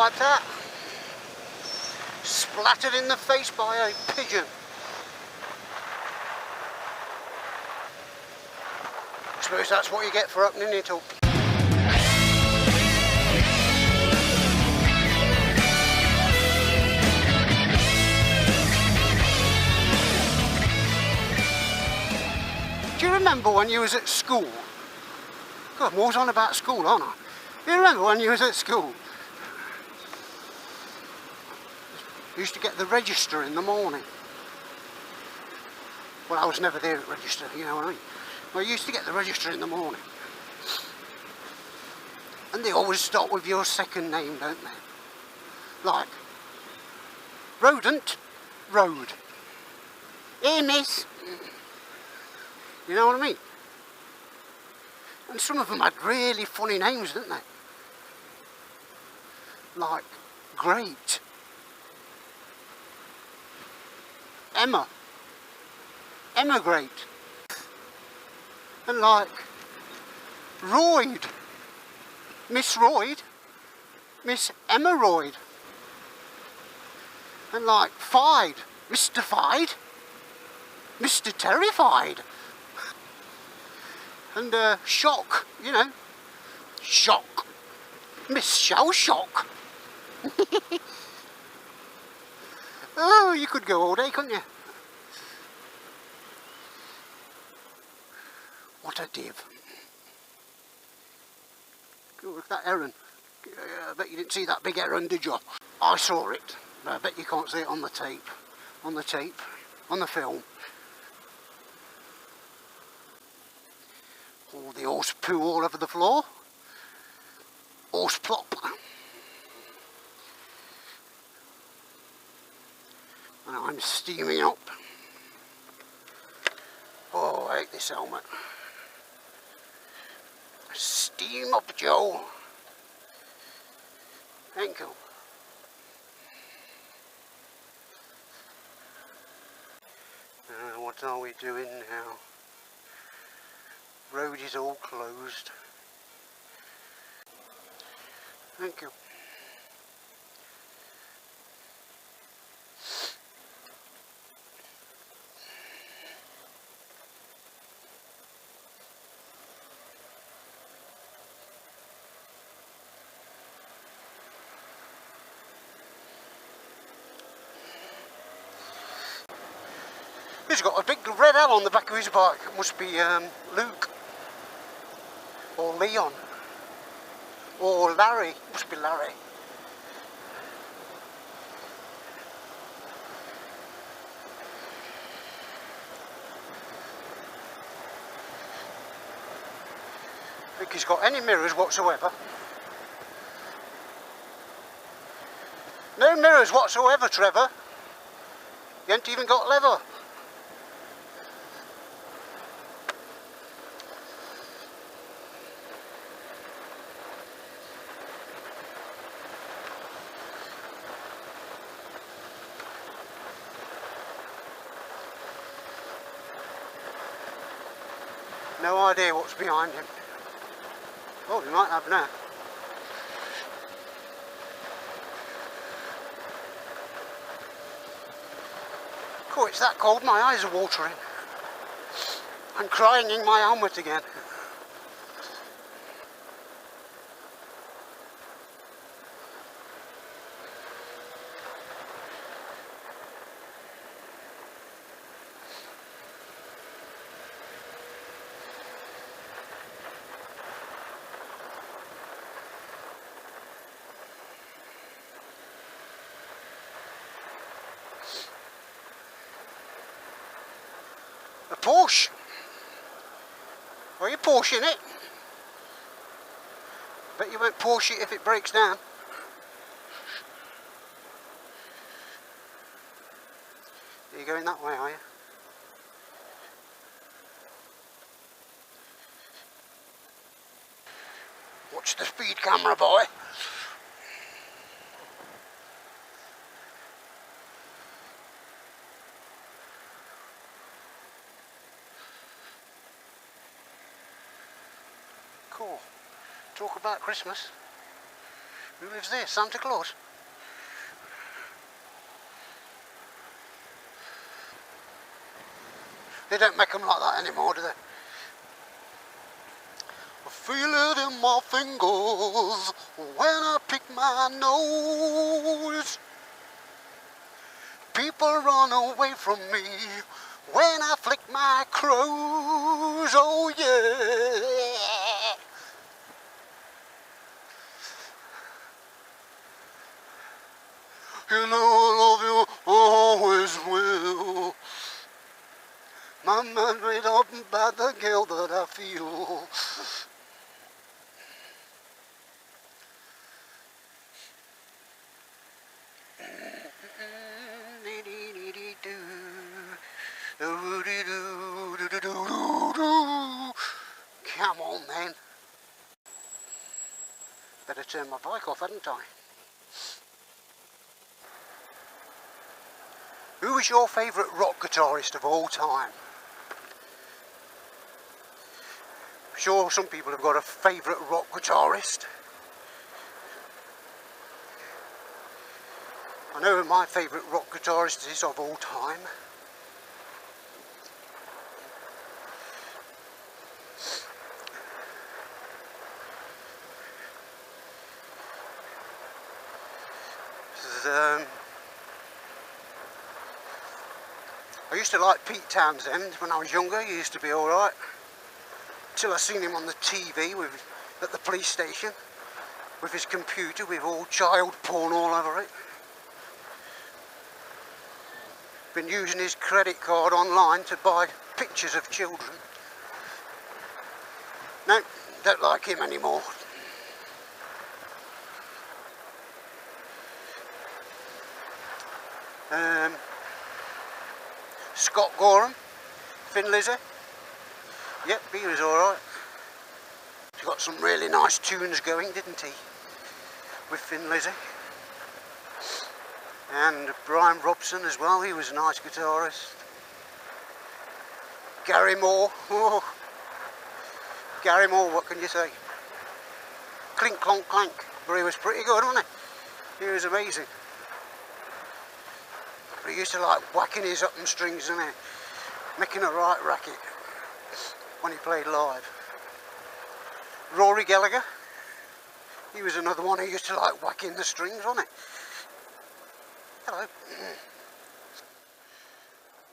like that. Splattered in the face by a pigeon. I suppose that's what you get for opening it up. Do you remember when you was at school? God, I'm always on about school, aren't I? Do you remember when you was at school? You used to get the register in the morning. Well, I was never there at register, you know what I mean? Well, you used to get the register in the morning. And they always start with your second name, don't they? Like, rodent, road. Hey, miss. You know what I mean? And some of them had really funny names, didn't they? Like, great. Emma. Emigrate. And like, Royd. Miss Royd. Miss Emma Royd. And like, Fide. Mr. Fide. Mr. Terrified. And Shock, you know. Shock. Miss Shell Shock. Oh, you could go all day, couldn't you? What a div. Look at that heron. I bet you didn't see that big heron, did you? I saw it, but I bet you can't see it on the tape. On the tape. On the film. All the horse poo all over the floor. Horse plop. And I'm steaming up. Oh, I hate this helmet. Steam up, Joe. Thank you. What are we doing now? Road is all closed. Thank you. He's got a big red L on the back of his bike. It must be Luke. Or Leon. Or Larry. Must be Larry. I think he's got any mirrors whatsoever. No mirrors whatsoever, Trevor. You ain't even got leather. No idea what's behind him. Oh, he might have now. Oh, it's that cold, my eyes are watering. I'm crying in my helmet again. A Porsche. Are you Porscheing it? Bet you won't Porsche it if it breaks down. Are you going that way, are you? Watch the speed camera, boy. Cool. Talk about Christmas. Who lives there? Santa Claus? They don't make them like that anymore, do they? I feel it in my fingers when I pick my nose. People run away from me when I flick my crows. Oh yeah. You know I love you, always will. My mind made up by the girl that I feel. Come on, man. Better turn my bike off, hadn't I? Who is your favourite rock guitarist of all time? I'm sure some people have got a favourite rock guitarist. I know who my favourite rock guitarist is of all time. I used to like Pete Townsend when I was younger. He used to be alright. Till I seen him on the TV at the police station with his computer with all child porn all over it. Been using his credit card online to buy pictures of children. No, don't like him anymore. Scott Gorham, Thin Lizzy. Yep, he was alright. He got some really nice tunes going, didn't he? With Thin Lizzy. And Brian Robson as well, he was a nice guitarist. Gary Moore, oh. Gary Moore, what can you say? Clink clonk clank, but he was pretty good, wasn't he? He was amazing. But he used to like whacking his up and strings, didn't he? Making a right racket when he played live. Rory Gallagher, he was another one who used to like whacking the strings, wasn't he? Hello.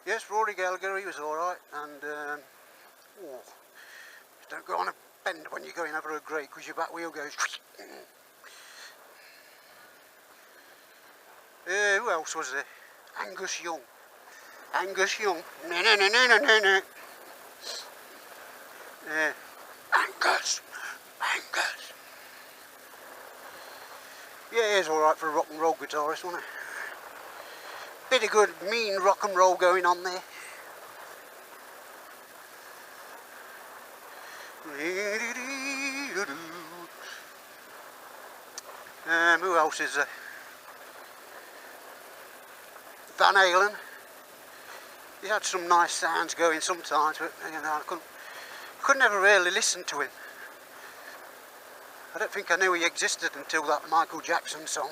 Yes, Rory Gallagher, he was alright, and don't go on a bend when you're going over a grate because your back wheel goes. Who else was there? Angus Young. Angus Young. No. Angus. Yeah, he's alright for a rock and roll guitarist, wasn't he? Bit of good mean rock and roll going on there. Who else is there? Van Halen. He had some nice sounds going sometimes, but you know, I couldn't ever really listen to him. I don't think I knew he existed until that Michael Jackson song.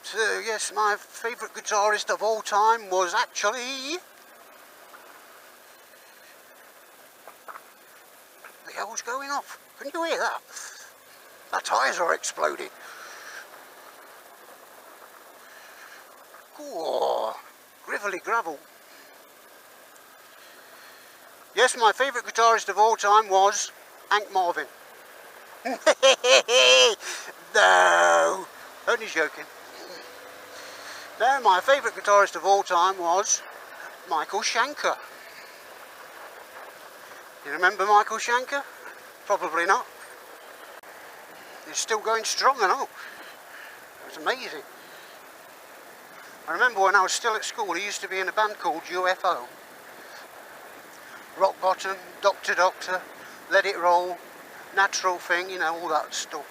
So yes, my favourite guitarist of all time was actually... The hell's going off? Can you hear that? My tyres are exploding. Oh, grivelly gravel. Yes, my favourite guitarist of all time was Hank Marvin. No, only joking. No, my favourite guitarist of all time was Michael Schenker. You remember Michael Schenker? Probably not. He's still going strong and all. It's amazing. I remember when I was still at school, he used to be in a band called UFO. Rock Bottom, Doctor Doctor, Let It Roll, Natural Thing, you know, all that stuff.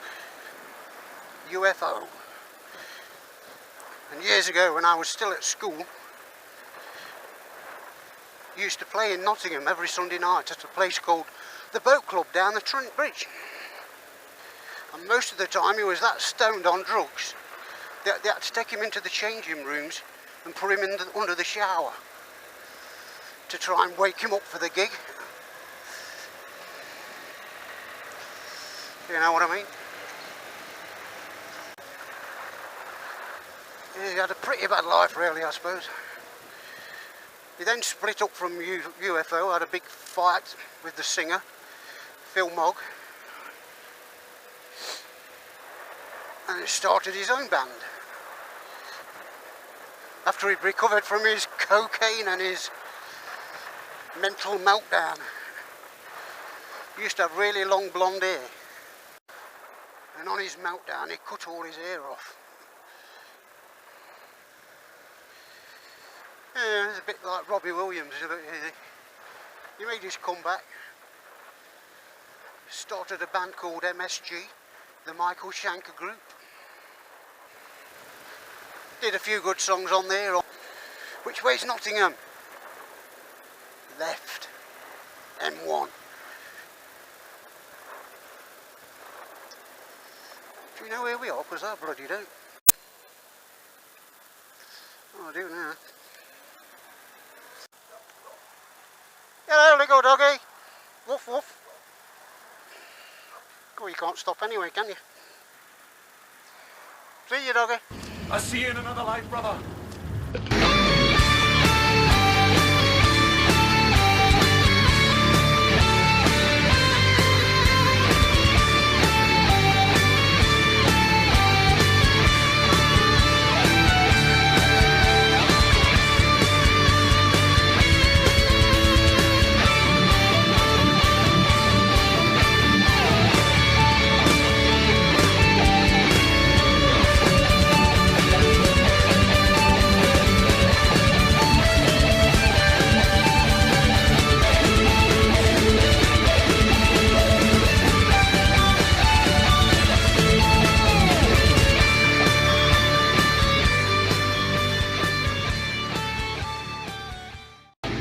UFO. And years ago when I was still at school, used to play in Nottingham every Sunday night at a place called the Boat Club down the Trent Bridge. And most of the time he was that stoned on drugs that they had to take him into the changing rooms and put him under the shower to try and wake him up for the gig. You know what I mean? He had a pretty bad life really, I suppose. He then split up from UFO, had a big fight with the singer, Phil Mogg, and started his own band. After he'd recovered from his cocaine and his mental meltdown. He used to have really long blonde hair, and on his meltdown he cut all his hair off. Yeah, it's a bit like Robbie Williams. He made his comeback, started a band called MSG, the Michael Schenker Group. Did a few good songs on there. Which way's Nottingham? Left. M1. Do you know where we are? Because I bloody don't. Oh, I do now. Hello, little doggy. Woof woof. Oh, you can't stop anyway, can you? See you, doggy. I'll see you in another life, brother.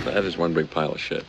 That is one big pile of shit.